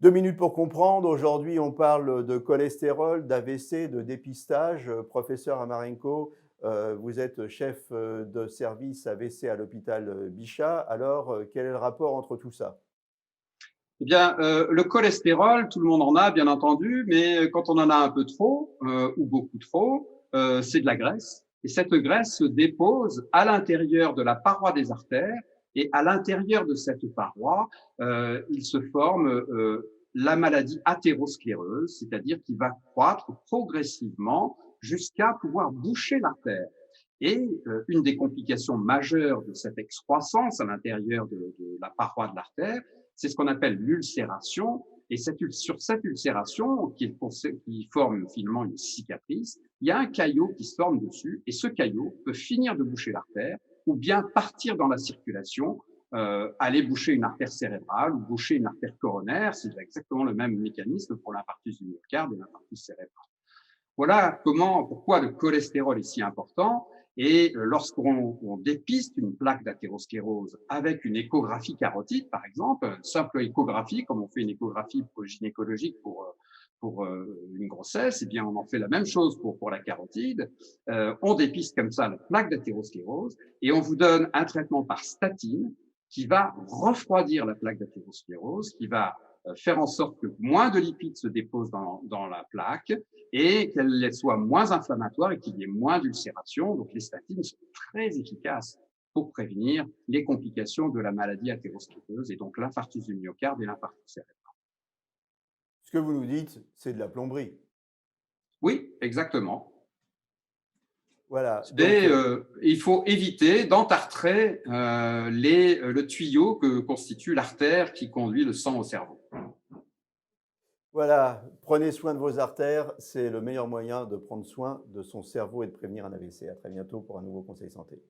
2 minutes pour comprendre. Aujourd'hui, on parle de cholestérol, d'AVC, de dépistage. Professeur Amarenko, vous êtes chef de service AVC à l'hôpital Bichat. Alors, quel est le rapport entre tout ça? Eh bien, le cholestérol, tout le monde en a, bien entendu, mais quand on en a un peu trop ou beaucoup trop, c'est de la graisse. Et cette graisse se dépose à l'intérieur de la paroi des artères. Et à l'intérieur de cette paroi, il se forme la maladie athéroscléreuse, c'est-à-dire qui va croître progressivement jusqu'à pouvoir boucher l'artère. Et une des complications majeures de cette excroissance à l'intérieur de la paroi de l'artère, c'est ce qu'on appelle l'ulcération. Et sur cette ulcération, qui forme finalement une cicatrice, il y a un caillot qui se forme dessus, et ce caillot peut finir de boucher l'artère, ou bien partir dans la circulation, aller boucher une artère cérébrale ou boucher une artère coronaire. C'est exactement le même mécanisme pour l'infarctus du myocarde et l'infarctus cérébral. Voilà pourquoi le cholestérol est si important. Et lorsqu'on dépiste une plaque d'athérosclérose avec une échographie carotide, par exemple, une simple échographie, comme on fait une échographie gynécologique pour une grossesse, eh bien, on en fait la même chose pour la carotide. On dépiste comme ça la plaque d'athérosclérose et on vous donne un traitement par statine qui va refroidir la plaque d'athérosclérose, qui va faire en sorte que moins de lipides se déposent dans la plaque et qu'elle soit moins inflammatoire et qu'il y ait moins d'ulcération. Donc, les statines sont très efficaces pour prévenir les complications de la maladie athéroscléroseuse et donc l'infarctus du myocarde et l'infarctus cérébral. Ce que vous nous dites, c'est de la plomberie. Oui, exactement. Voilà. Donc, Il faut éviter d'entartrer le tuyau que constitue l'artère qui conduit le sang au cerveau. voilà. Prenez soin de vos artères. C'est le meilleur moyen de prendre soin de son cerveau et de prévenir un AVC. À très bientôt pour un nouveau conseil santé.